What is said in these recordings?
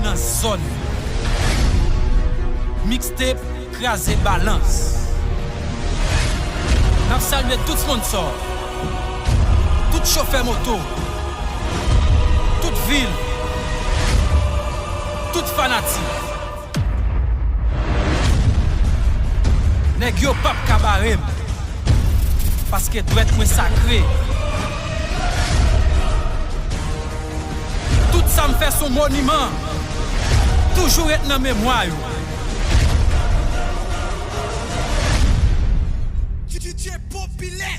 dans zone. Mixtape, crasé balance. N'a salué tout sponsor, tout chauffeur moto, toute ville, toute fanatique. Nèg yo pap kabarem parce que doit être sacré. Tout ça me fait son monument, toujours être dans mémoire. DJ populaire,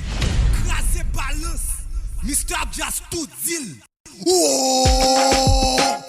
crasé balance, Mr. Jazz tout deal. Oh!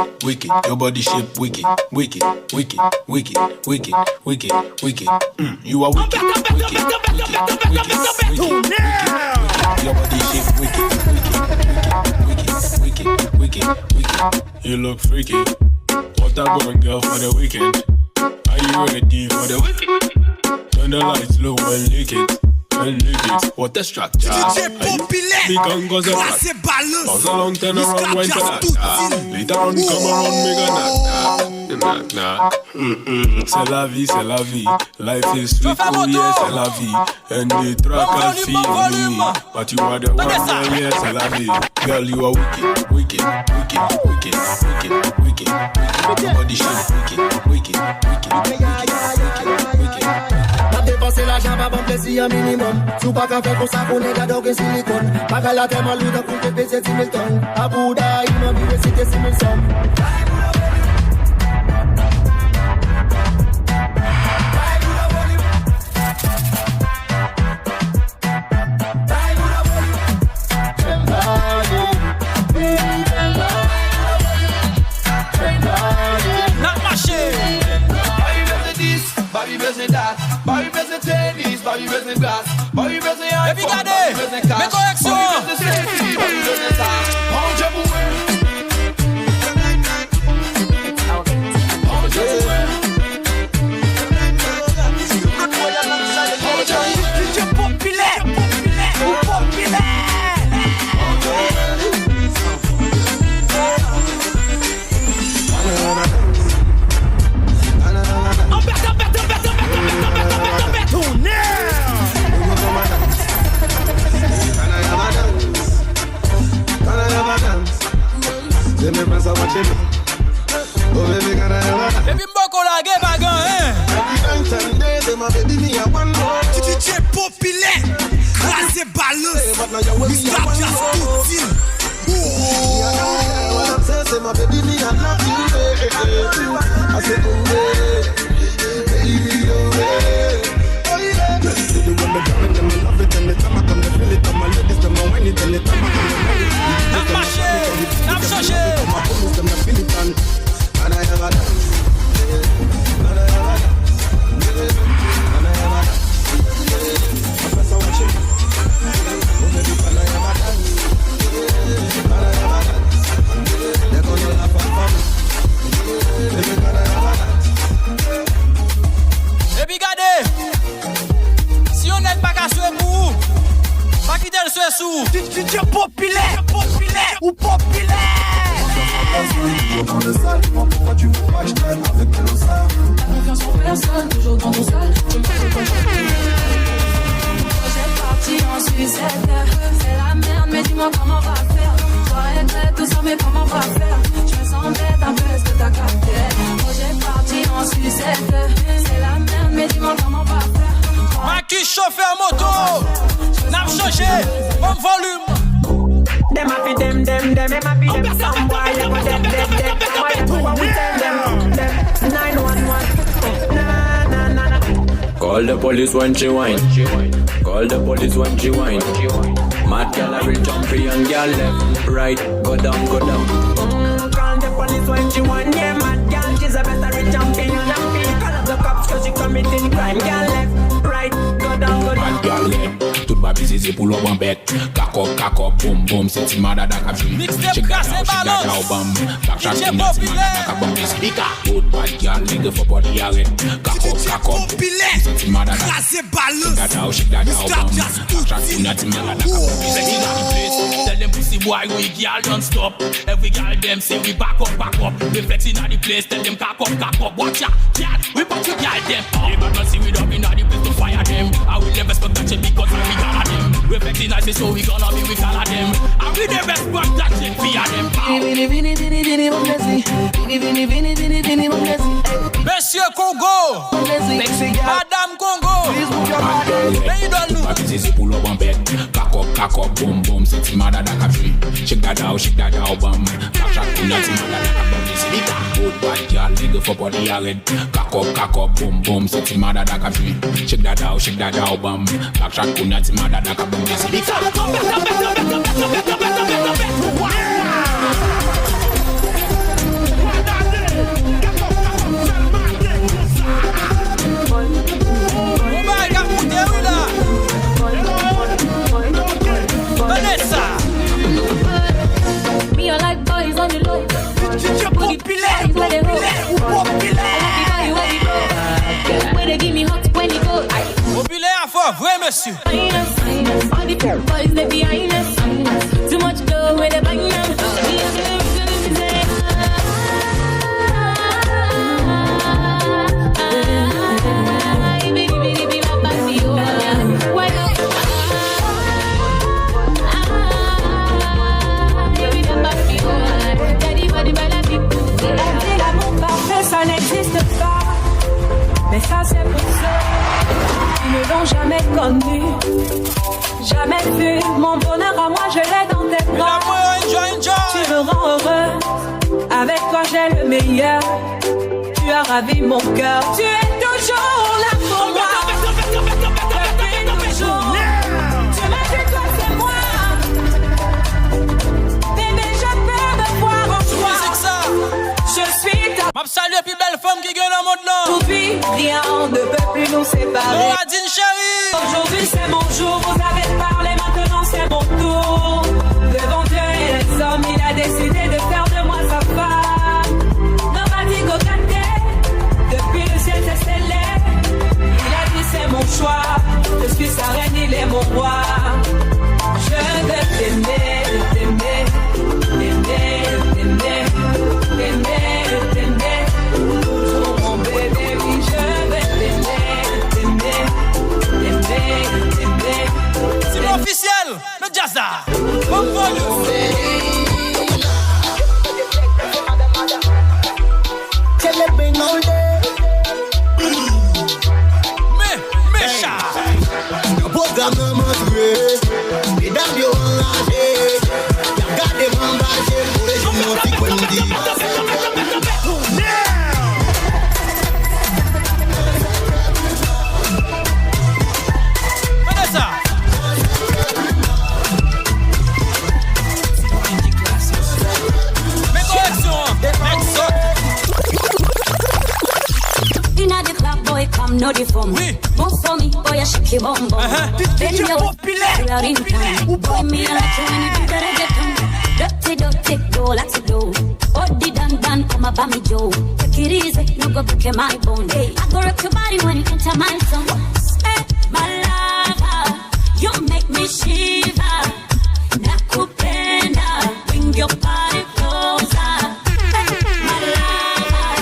Wicked. Your body shape wicked. You are wicked. Your body shape wicked. You look freaky. What a going girl for the weekend? Are you ready for the weekend? Turn the lights low and lick it. and lyrics. What a structure. DJ Populaire, Big gun goes a classe et balance. Bounce along, turn around, wine for that. Later on, come around, me gonna knock. C'est la vie, c'est la vie. Life is sweet, oh yeah, c'est la vie. And the track can feel me. But you are the one, oh yeah, c'est la vie. Girl, you are wicked, wicked, wicked, wicked, wicked, wicked, wicked. Your body shape, wicked, wicked, wicked, wicked, wicked. N'a dépensé l'argent pas bon plaisir minimum. Sous pas qu'à faire pour ça qu'on est gado que silicone. Pas qu'à la tellement lui d'un coup de PC 10 000 tonnes. À Bouddha, il m'a vu réciter 6 000 sommes. Bobby Bessie that, Bobby Bessie tennis, Bobby Bessie glass, Bobby Bessie iPhone, Bobby Bessie cash, Bobby Bessie safety, Bobby Bessie star. How much you wear? How much you wear? DJ Populaire, Populaire. Baby Mboko la ge bagan, DJ Populaire, classe et balance. Mr. Just tout deal. C'est ma baby, me I love you. I said, oh yeah, baby, oh yeah. Oh yeah. When me drop it, them I love it. And the time I come to feel it, I'm a ladies, them I win it. And the time I come to marry it, N'a marché, n'a changé. I'm a promise, them I feel it. And I have a dance. And I have a dance. And I have a dance. I press on watch it. Oh baby, and I have a dance. And I have a dance. They're gonna laugh at me. Baby, and I have a dance. Et puis regardez, si on n'est pas qu'à souhait pour vous, pas quitter le souhait sous. DJ Populaire, ou Populaire. Pourquoi tu veux pas que je t'aime avec tes lossards? Confiance en personne, toujours dans ton salle. Je me fais pas chanter. J'ai parti en sucette. C'est la merde, mais dis-moi comment on va faire. Soirée prête, tout ça, mais comment on va faire? Je me sens bête, un peu est-ce que t'as capté? J'ai parti en sucette. C'est la merde, mais dis-moi comment on va faire. Maki chauffeur moto, n'a changé, bon volume. Them happy, them, some boy, them. What we tell them, 911, na. Call the police when she whine. Call the police when she whine. Mad girl, I will jump free and girl left, right, go down. Call the police when she whine. Yeah, mad girl, she's a better jumping. Call up the cops 'cause she committing crime. Girl left, right, go down. Mad girl left. Tout ba busy pull up on bête. Cock up, boom, c'est ti mad da ka vin. Check that out, bam. Backshot in that ti mad da ka bam this speaker. Good bad girl, nigga for body arrête. Cock up, c'est ti mad da ka. Classe et balance. Shake that out, bam. Backshot in that ti mad da ka bam this Say in the place, tell them pussy boy we girl don't stop. Every girl them say we back up. We flex in the place, tell them cock up. Watch out, girl, we put you girl them. They got not see we up in the place to fire them. I will never expect that shit because we got them. We flex in the place, so we gonna be we call them. And we never expect that shit fear them. Monsieur Congo, Madame Congo, mais il doit nous. Busy pull up on bed. Cock up, boom, c'est ti mad da ka vin. Check that out, bam. Backshot in that ti mad da ka bam this speaker. Good bad girl, nigga for body arrête. Cock up, boom, c'est ti mad da ka vin. Check that out, bam. Backshot in that ti mad da ka bam this speaker. Me, I like boys on the low. Populaire, ou Populaire. Where they give me hot when you go. Populaire à fort, vrai monsieur. All the boys they behind us. Too much dough with the bang. L'amour parfait, ça n'existe pas. Mais ça, c'est pour ceux qui ne l'ont jamais connu. Jamais vu mon bonheur à moi, je l'ai dans tes bras. Tu me rends heureux. Avec toi, j'ai le meilleur. Tu as ravi mon cœur. Tu es toujours là pour moi. Depuis toujours. Tu m'as dit, toi, c'est moi. Bébé, je peux me voir en toi. Je suis ta. M'a salué plus belle femme qui gagne dans le monde là. Aujourd'hui, rien ne peut plus nous séparer. Oh, Adine chérie. Aujourd'hui, c'est mon jour. Vous avez parlé, maintenant c'est mon tour. Devant Dieu et les hommes, il a décidé de faire de moi sa femme. Nobody go get there. Depuis le ciel s'est scellé. Il a dit c'est mon choix. Je suis sa reine, il est mon roi. Je veux t'aimer, t'aimer, t'aimer, t'aimer, t'aimer, t'aimer. Toujours mon bébé, oui, je veux t'aimer, t'aimer, t'aimer, t'aimer. C'est officiel, le Jazza. Bon volume. Méchant. Programme montré, mesdames yo enragé, regardez m'embarqué pour les gens qui condit. Vanessa. Mes corrections, Inna the club, boy, come no the phone. Oui. Move for me, boy, I shake your bum bum. Bend your populaire. you are in time. Boy, me I like you when you do that reggaeton. Dirty, dirty, do like to do. Odi dan dan, come up me Joe. Take it easy, no go break my bone. Hey, I go rock your body when you enter my zone. Hey, my lover, you make me shiver. Nakupenda, bring your body closer. Hey, my lover,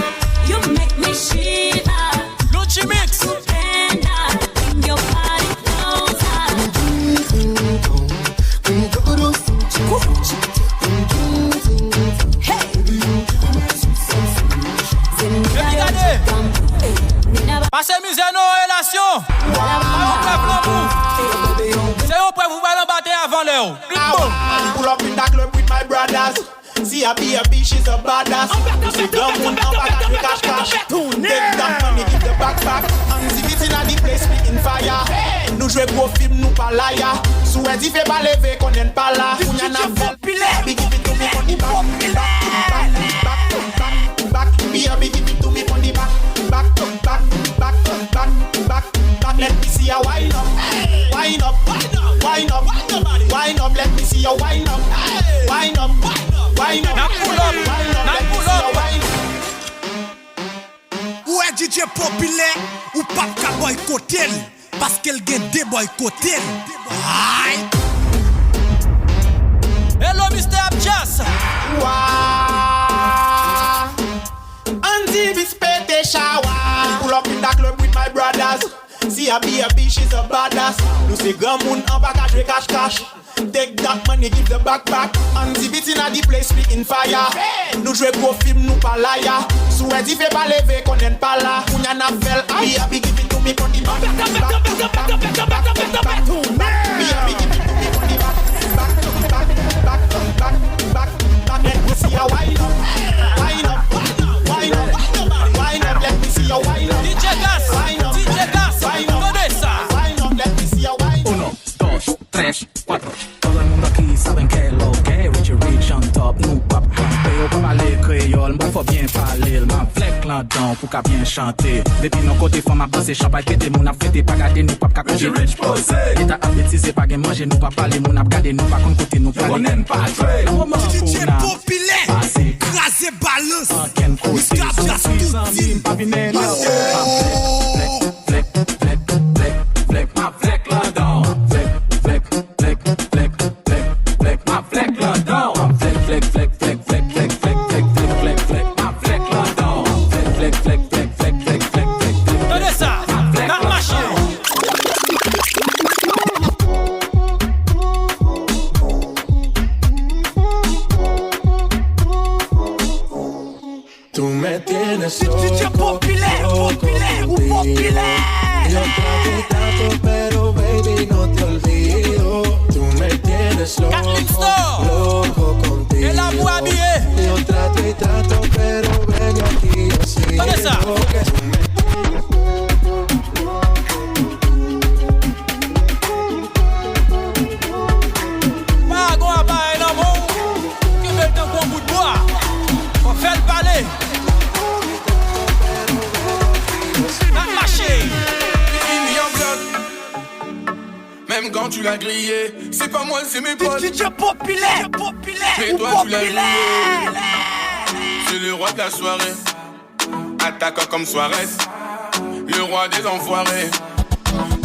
you make me shiver. Luchi Mix. Bring your body closer. Regardez. Passez misère nos relations. C'est où pour vous aller battre avant l'heure. Pull up in that club with my brothers. See a B, she's a badass. See dumb one up, I got the cash. Take that money, give the backpack. And see it in a the place, speaking fire. Nous jouer gros film, nous pas liar. Souhait d'y fait pas lever, qu'on n'est pas là. On y en a populaire. Big give it to me on the back. Big give it to me on the back. Let me see you wind up. Wind up. Let me see you wind up. Wind up. Now pull up. Ou est DJ populaire ou pas qu'à boycotter parce qu'elle gagne des boycotter. Aïe. Hello, Mr. Abjas. Andy Bispete shower. Pull up in that club with my brothers. See a B, she's a badass. You see gamoun en bagage with cash. Take that money, give the backpack. Andy Bit in a the place, speaking fire. Nous jouer gros film, nous pas liar. Souhait d'y fait pas lever, qu'on n'est pas là. On y en a fait, B, give it to me on the back. Be happy, give it to me on the back. Let me see you wind up. Let me see you wind up. DJ Gas. Vanessa. Let me see you wind up. 1, 2, 3, 4. Todo el mundo aquí saben que es lo que Richie Rich on top, nous pap campé. Ou pas parler créole, moi faut bien parler. Ma flec là-dedans pour qu'à bien chanter. Depuis nos côtés, faut m'avancer, champagne pété, mon a fêté, pas garder, nous pap campé. Richie Rich posé. L'état a bêtisé, pas gain manger, nous pas parler, mon a garder, nous pas contre côté, nous pas on n'aime pas jouer. DJ populaire, crasé balance. Mr. Just tout Flek, ma flek là-dedans. trato, pero ven aquí, yo sigo que tú me... Même quand tu l'as grillé, c'est pas moi, c'est mes potes. DJ populaire, Mais toi tu l'as grillé. C'est le roi de la soirée, attaquant comme Suarez, le roi des enfoirés,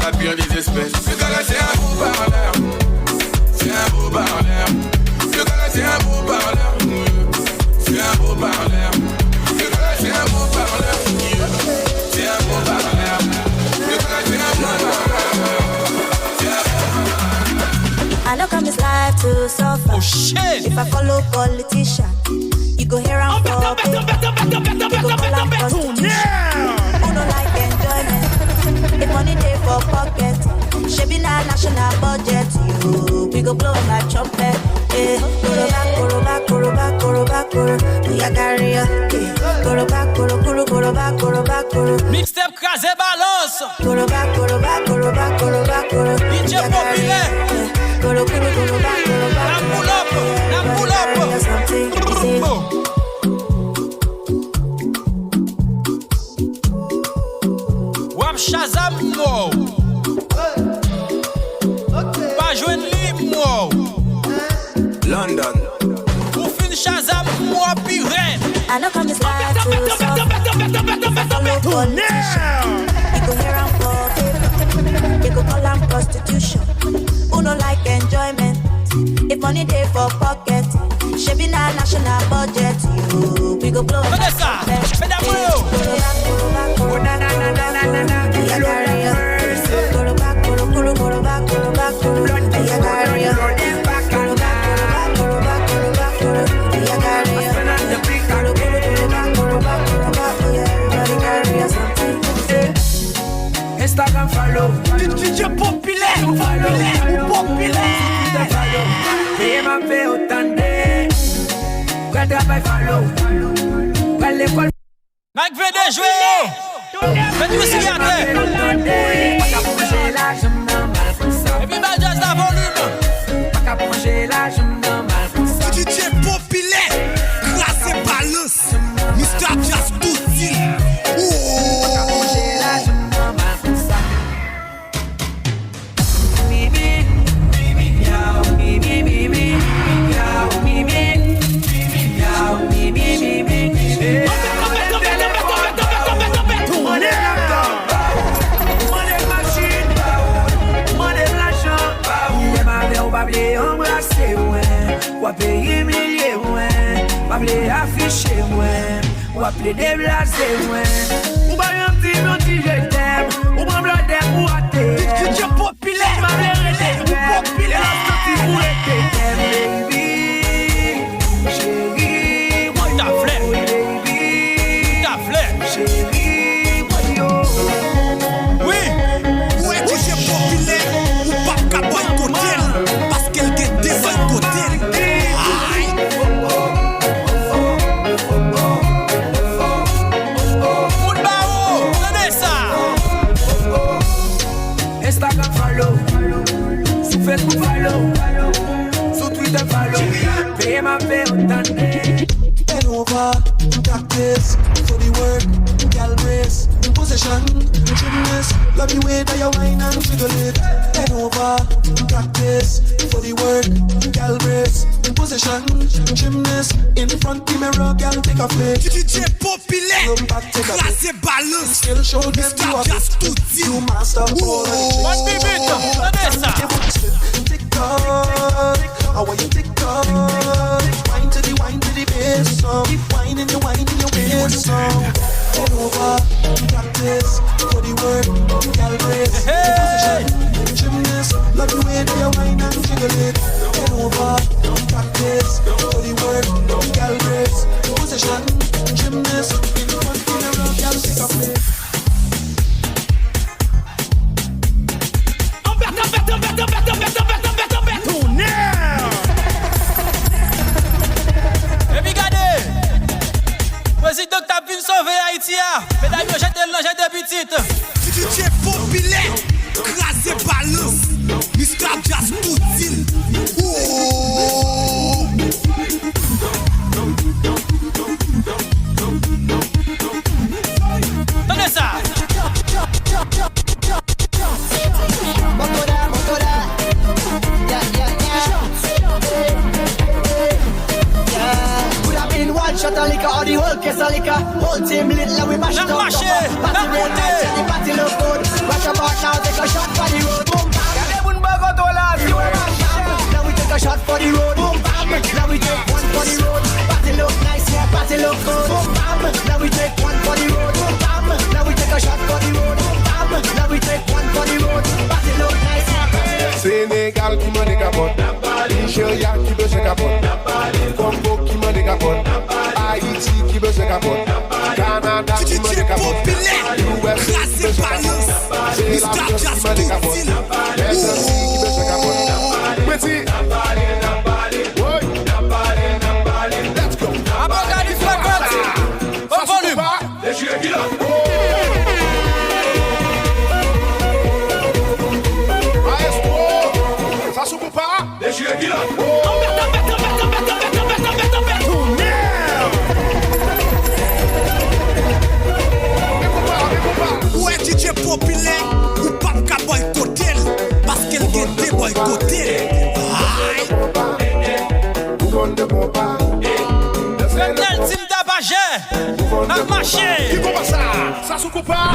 la pire des espèces. Ce gars-là c'est un beau parleur, c'est un beau parleur. Ce gars-là c'est un beau parleur, c'est un beau parleur. Ce gars-là c'est un beau parleur, c'est un beau parleur. Ce gars-là c'est un beau parleur. I know come this life to suffer. Oh shit! If I follow politician, you go hear I'm for paper. You go call I'm prostitution. Who don't like enjoyment? If money dey for pocket, shaping our national budget. You, we go blow like trumpet. Eh, koroba, koroba, koroba, koro. Do ya carry ya? Koroba, koro. Mixtape Krasé Balance. Koroba, koro. DJ populaire. Now pull up. Wap Shazam mo. Pas jouen li mo. London. Ou fin Shazam mo pirate. I know come this life to suffer. If I follow politician, you go hear I'm for paper. You go call I'm prostitution. Who don't like enjoyment? If money dey for pocket, shaping our national budget. You, we go blow. Vanessa, Instagram follow. DJ populaire, populaire. Et m'a fait autant de. Quand travail follow. Quand l'école. Mac VD joué. Faites-vous cigarette. Everybody just la volume. Pas qu'à manger la jambe normal comme ça. DJ populaire, Krasé Balance, Mr. Jazz Touti. Ou payer milliers, ou appeler afficher, ou appeler déplacer, ou pas un petit je t'aime, ou prendre le dème ou rater. DJ populaire, populaire, baby, chérie, moi ta flemme, ta flemme, chérie, oui. Où est DJ populaire, ou pas qu'à boire côté, parce qu'elle get des côté. Instagram follow, sur Facebook follow, sur Twitter follow, pay ma paie autant de. Bend over, practice for the work, gal brace, position, gymnast, love the way that you whine and wiggle it. Bend over, practice for the work, gal brace, position, gymnast, in front the mirror, gal take a flick. DJ populaire, Krasé Balance, Still show them you are Jazz Touti. you master all One minute, Vanessa. TikTok, how are you TikTok? Wine to the bass song, wine in your bass song. Bend over, practice for the work, gal brace, position, gymnast, love the way that you whine and jiggle it. Bend over, practice for the work, gal brace, position, gymnast, in front of the mirror, gal take a play. DJ populaire, crasé balance, Mr. Jazz Poutine. Oh. Tenez ça. One shot of liquor or the whole case of liquor. Whole team lit like we mash it up. Party real nice and the party look good. Watch about now, take a shot for the road. Boom bam. Yeah, they wouldn't bug out all us. You bam bam. Now we take a shot for the road. Boom bam. Now we take one for the road. Party look nice, yeah, party look good. Boom bam. Now we take one for the road. Boom bam. Now we take a shot for the road. Boom bam. Now we take one for the road. Party look nice, yeah, party look good. Sénégal qui me décapote, Nigeria qui veut se capote, Congo qui me décapote, Haïti qui veut se capote, Canada qui me décapote, USA qui veut se capote, c'est la France qui me décapote, SNC qui veut se capote. Petit, let's go. Apocalypse Records. Au volume. Ça se peut pas. Ou est DJ populaire ou pas qu'à boycotter parce qu'elle gagne des boycotter. Le team d'Abagé. La machine. Qui commence ça? Ça se coupe pas.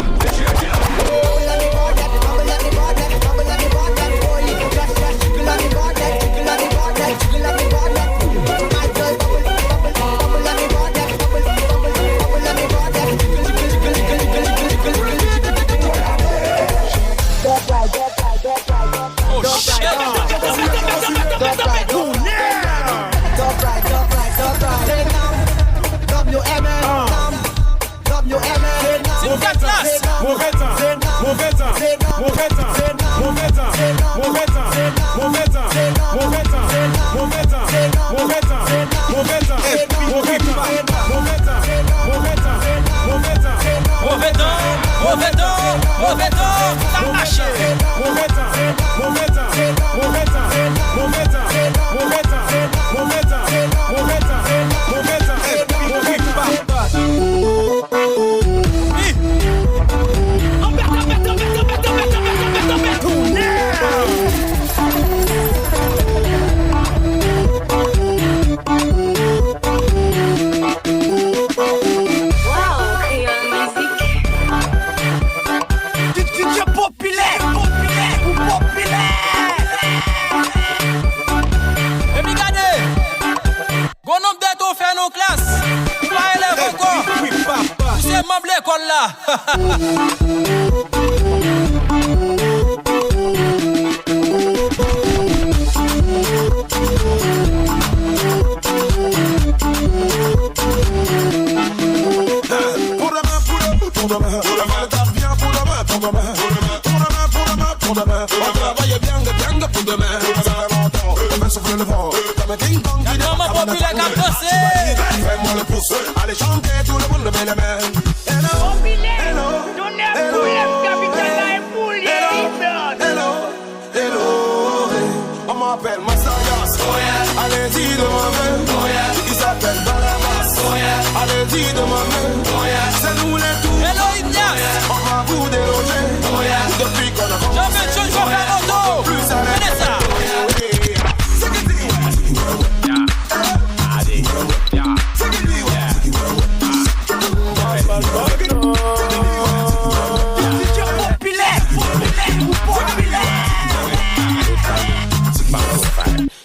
Allez chanter tout le monde met les mains. On m'appelle Massayas. Allez dis de ma main. Il s'appelle Barabas. Allez dis de ma main. C'est nous les tous. On va vous déloger. Depuis qu'on a commencé. Plus à l'aise.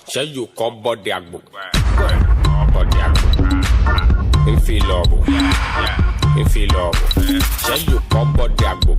Say you come body agbo. Body agbo. In feel love. In feel love. Say you come body agbo.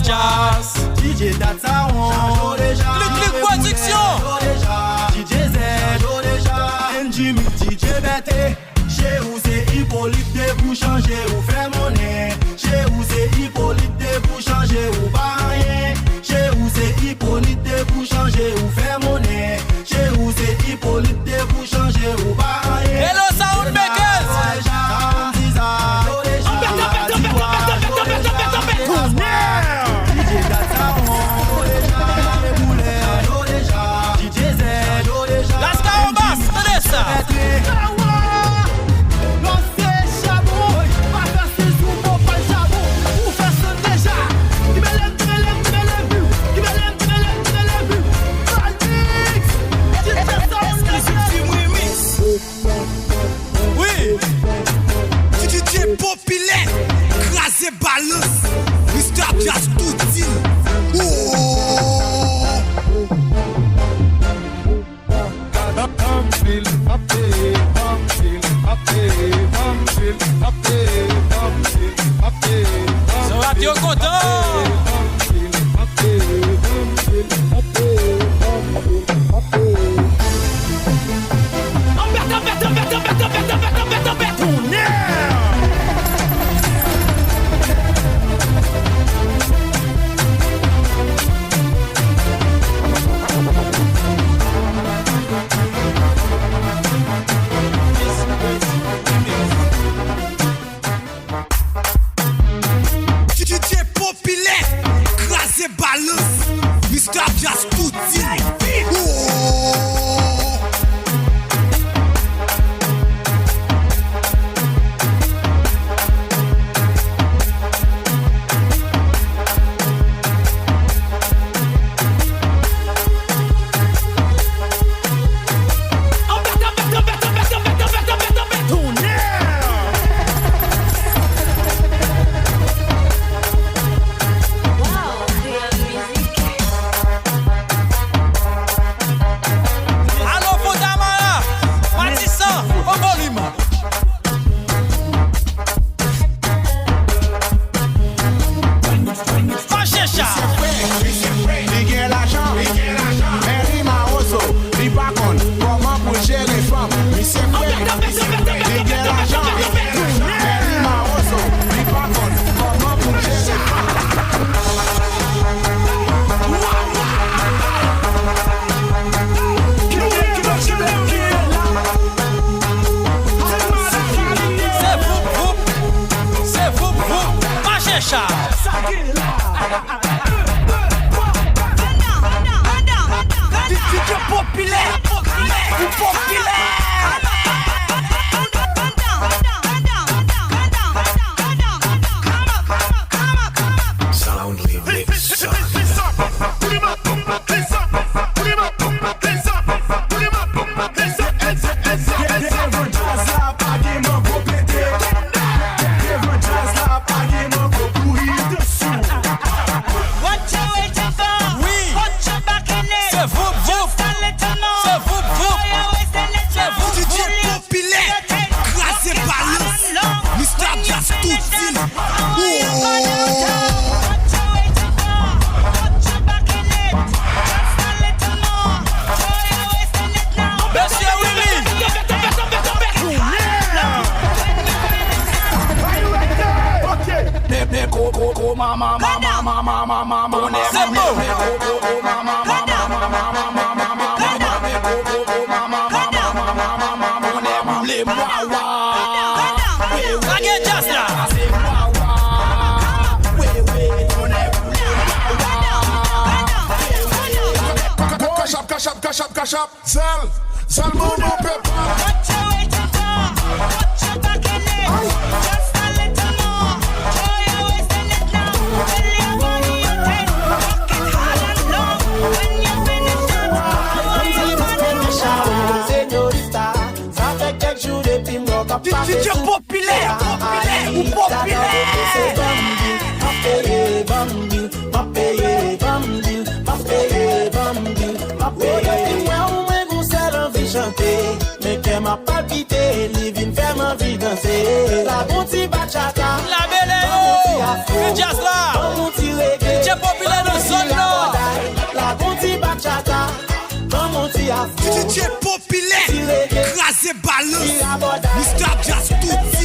Jazz. DJ Data on Clic production. DJ Z NG DJ Bete. Chez où c'est Hippolyte de pour changer ou faire monnaie. Chez où c'est Hippolyte de pour changer ou pas rien. Chez où c'est Hippolyte de pour changer ou faire monnaie. Chez où c'est Hippolyte de pour changer ou pas rien. Hello Soundmakers. Oui, DJ populaire, crasé balance, Mr. Jazz tout dit. So radio content. DJ populaire, crasé balance, Mr. Jazz tout dit. Allo Fondamara, Matissan, au volume. Machecha. Li gen l'argent, men li ma oso. Li pa kon, koman pou jere fam. Li se fwe, li gen l'argent, men li ma oso. Li pa kon, koman pou jere fam. C'est vous, Machecha. DJ populaire, Soundly mixed. C'est vous. DJ populaire, crasé balance, Mr. Jazz tout dit. Monsieur Willy. C'est beau. Reggae Jazz là. Cash up, sell mon paper. DJ populaire, ou populaire. Mais qu'elle m'a palpité, living fait ma vie danser. La bonne bachata, La belle, Jazz là. mon petit reggae. balance. Mr. Jazz tout il.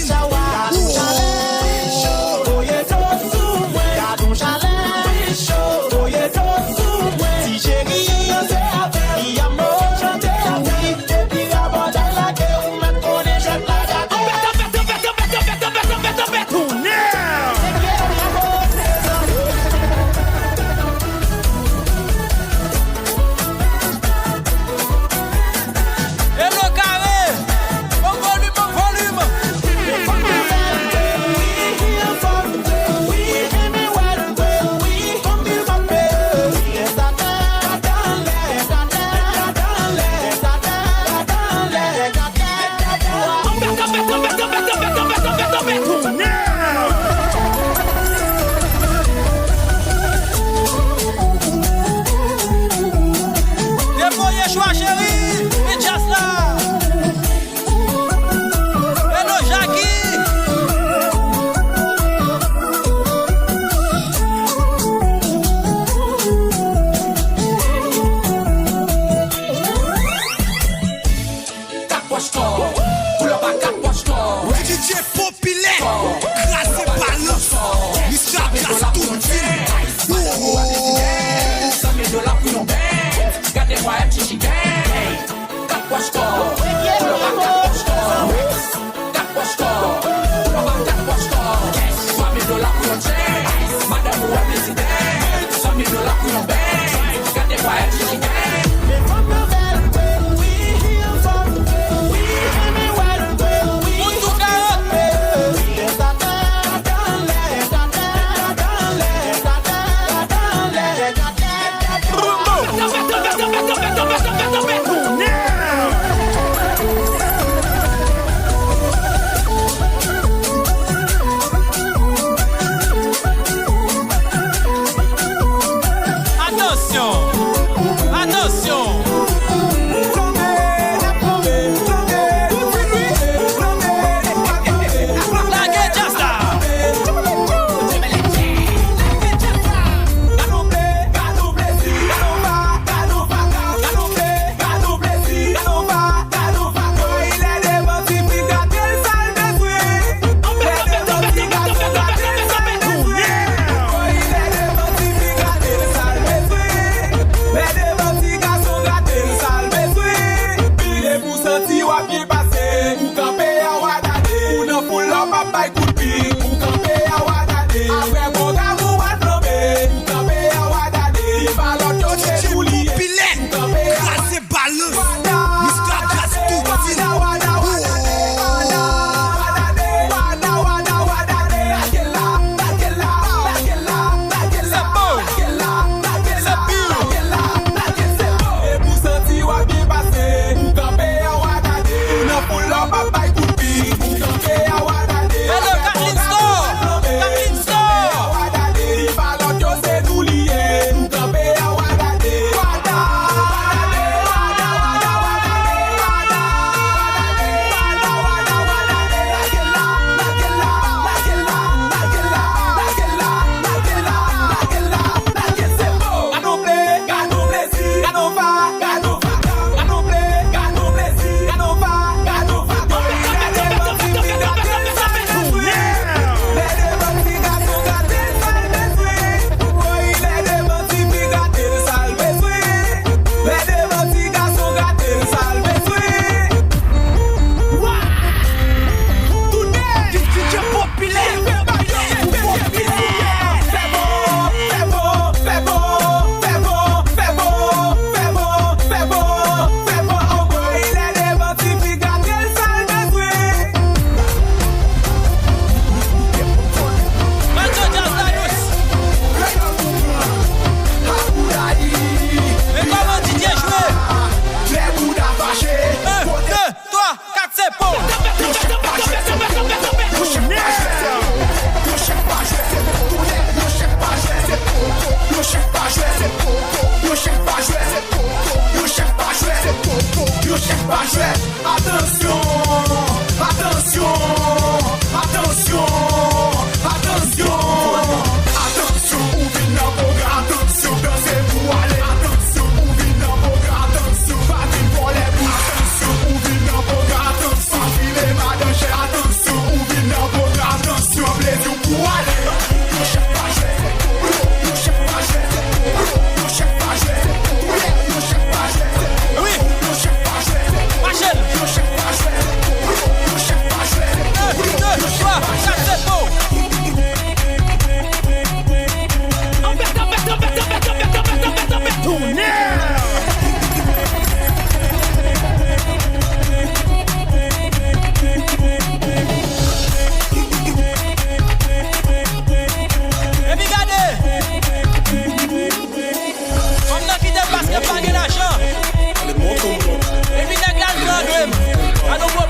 Attention,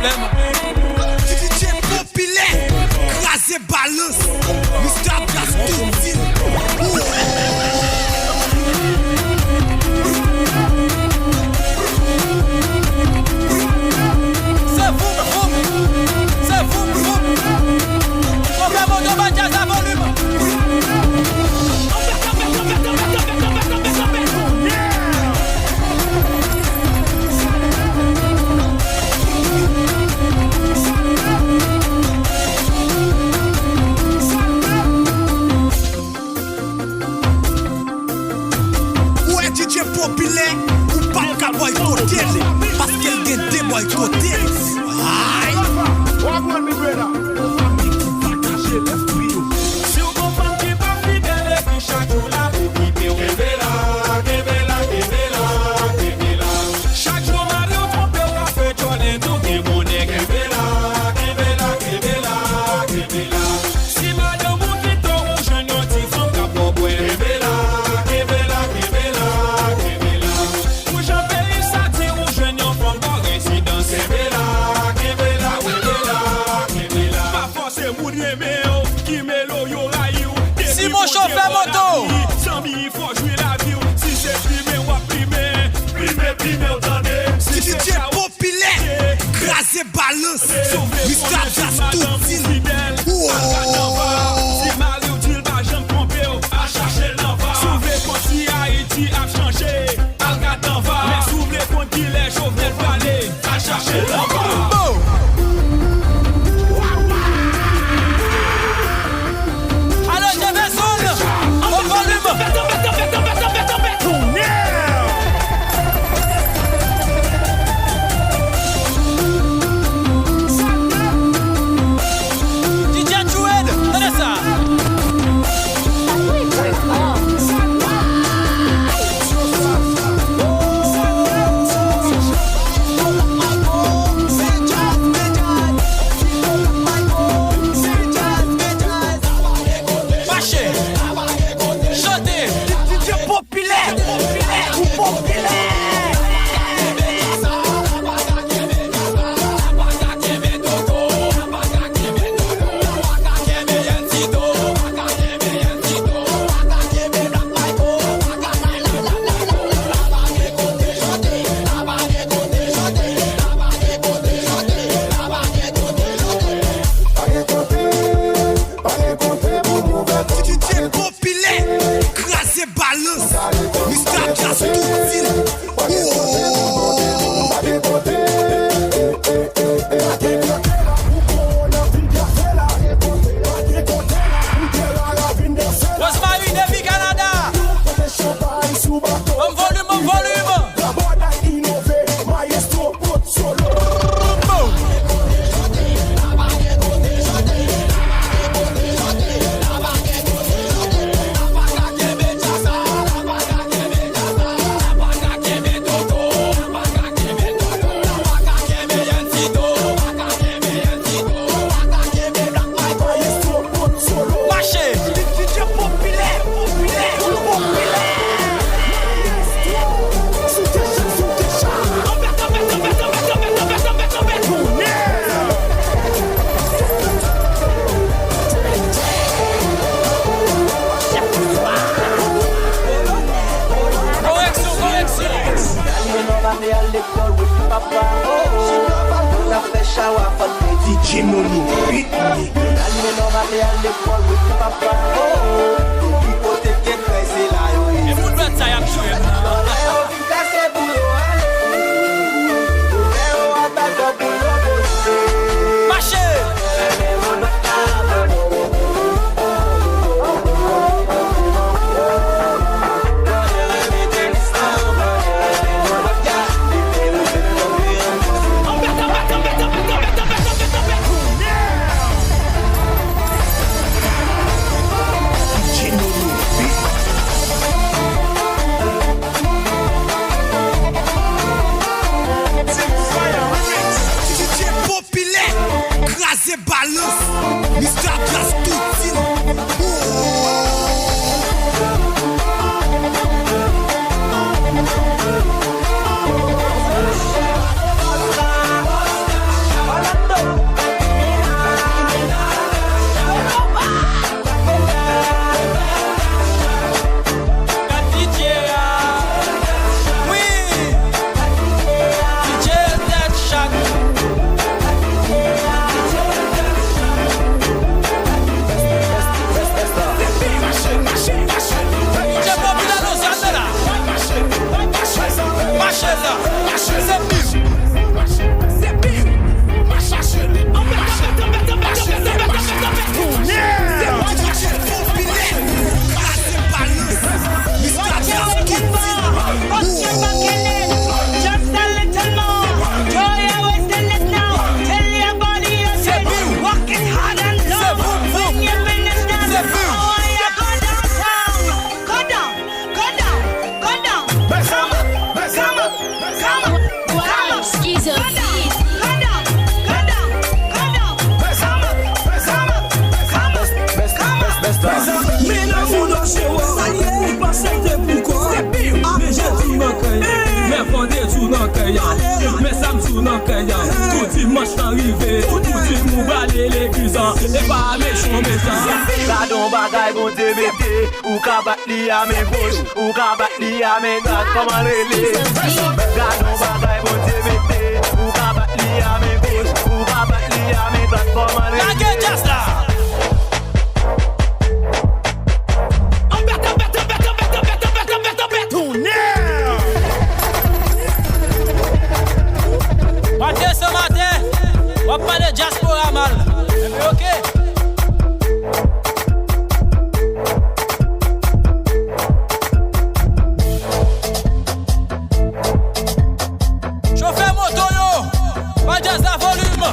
problème. DJ populaire, crasé balance, Mr. Blast tout dit. C'est vous. Problème de bagages à volume. Ouais, DJ populaire, ou pas qu'à boycotter, parce qu'elle gagne des boycotter. Aïe! Wagwan, mi brother. Si vous comprenez qui pas fidèle, et puis chaque jour la vie qui chaque jour Mario trompe au café, Jolene, tout est monnaie. Si Mario Moukito, ou jeune yoti, son capot, ouais. Ou j'en paye ça, tire, ou jeune yon, femme, bon résidence. Pas forcé, mounier, mais oh, qui met l'eau, yo, raïou. Si mon chauffeur moto. Sans mi, il faut jouer la vie. Si c'est primé, ou à primé, autant de. DJ populaire, crasé balance, Mr. Blast tout dit. Si Mario dit le bas, j'aime tromper, à chercher l'envoi. Souvez quand si Haïti a changé, à regarder l'envoi. Mais souvez quand il est Jovenel Palais, à chercher l'envoi. Alors je vais sonner au volume. DJ Joued, donnez ça. Marchez, chantez. DJ populaire, ou populaire. DJ populaire, crasé balance, Mr. Blast tout dit. Rosemary depuis Canada. Volume. Marchez. DJ populaire, ou populaire. DJ Mono, beat me. Et vous devez ça y a joué. Marchez. criant. Tout dimanche arrivé, tout dimanche aller l'église. Et pas méchant. Gardons bagaille bon te mette, ou ka bat li à mes gauche, ou ka bat li à mes droite, comment relais. Gardons bagaille bon te mette, ou ka bat li à mes gauche, ou ka bat li à mes droite, comment relais. La gueule just là. Matin ce matin, on va parler de diaspora mal. Mais ok. Chauffeur moto yo, pas jazz la volume.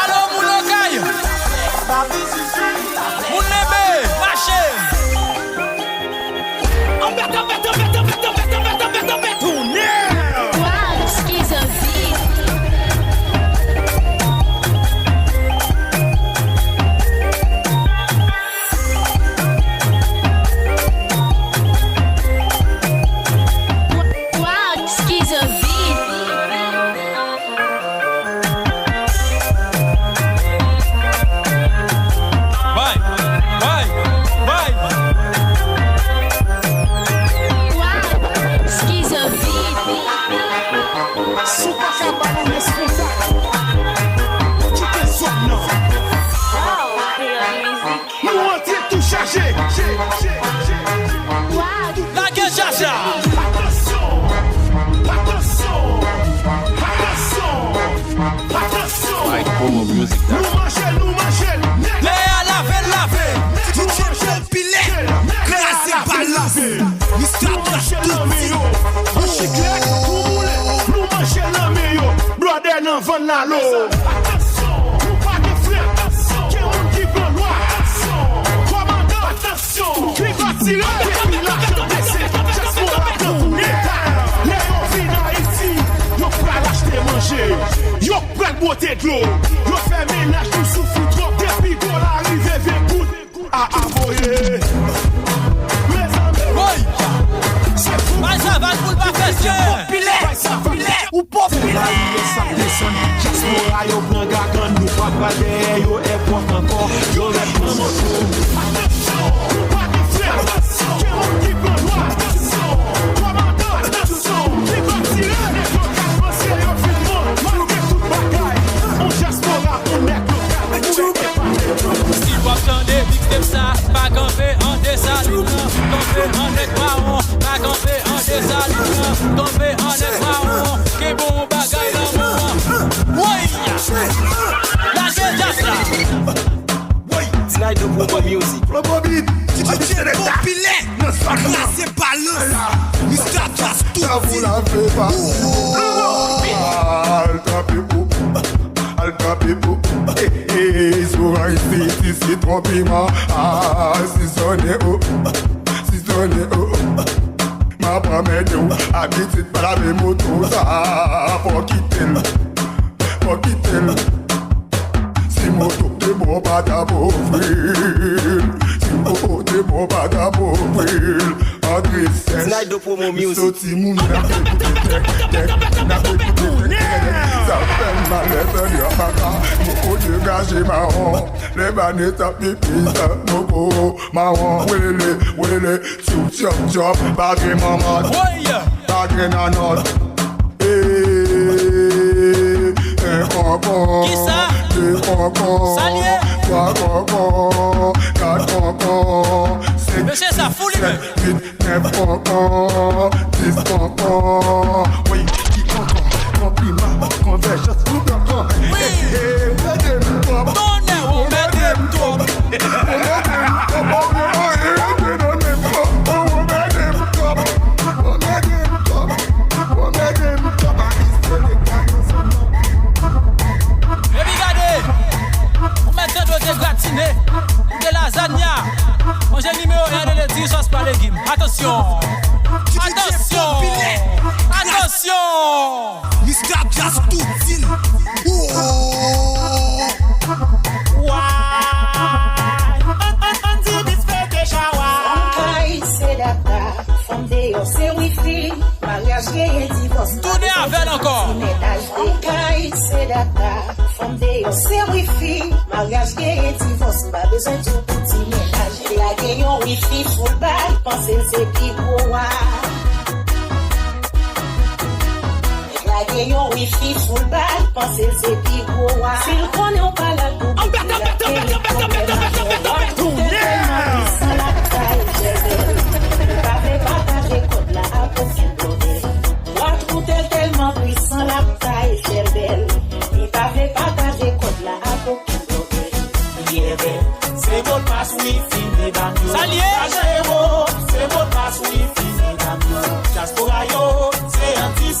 Allô, mon locaille. Mon nébé, marché. La gueule Jaja. Like promo music. Léa lavé. DJ Populaire, classé balance. Mr. Brother, non, van la lo. Attention, nous pas de frères. Attention, qui on qui prend loi. Attention, commandant. Attention, qui va tirer. Depuis l'argent baissé, just pour la plante. Léon vient ici, yo prêt l'acheter manger. Yo prêt botter de l'eau. Yo fait ménage, tout souffle trop. Depuis qu'on arrive, vient goût à aboyer. Ça va pour pas faire populaire ou populaire. Ça descend, j'explore yo prend gagan, nous pas balai, yo import encore, yo les prend moto. Attention, nous pas de frère, attention, qui on qui prend loi, attention, commandant, attention, qui va tirer, les gens calment, c'est yo filmant, malgré toute bagaille, on j'explore, on est local, si vous attendez, mixtape ça, pas camper en dessaline, camper en net marron, pas camper en dessaline, camper en net marron, qui bon bagaille dans mon oui, la gueule Jaja. Slide the promo music. Promo beat. DJ Populaire, classé balance. Mr. Jazz tout. Ça vous la fait pas. Alta people. Souvent ici, c'est trop piment. Si sonné oh. Ma promesse ou habitude par la même moto. Ça, pour quitter. Si moto te bon pas t'appauvrir. Si moto te bon pas t'appauvrir. Slide de promo music. Sauti moun ça fait mal les peurs papa. Mon Dieu gâché marron. Les banettes à pipi ça mopo marron. Wele chop bagé maman. Bagé nanot. Un concon. Qui ça? Deux concons. Salier. Trois concons. Quatre concons. Monsieur ça fout lui même. 9 concons. 10 concons. Oui, 10 concons. Compliment, convergence, tout concons. Oui. Donnez, on met des tours. De lasagna, manger numéro 1 de l'éthique, sauce par légumes. Attention, Mr. Jazz tout deal. C'est wifi, mariage gay et divorce. Tournez avec encore. C'est data, femme de c'est wifi, mariage gay et divorce. Pas besoin de tout petit ménage. La gagnant wifi full balle, pensez c'est qui pour moi. La gagnant wifi full balle, pensez c'est qui pour moi. S'il connaît pas la coupe, tellement puissant la taille chère belle. Il t'avait partagé contre la peau qui bloquait. C'est votre passe wifi, mesdames. Salier. C'est votre passe wifi, mesdames. Diaspora yo, c'est un petit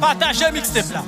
Partagez mixtape là.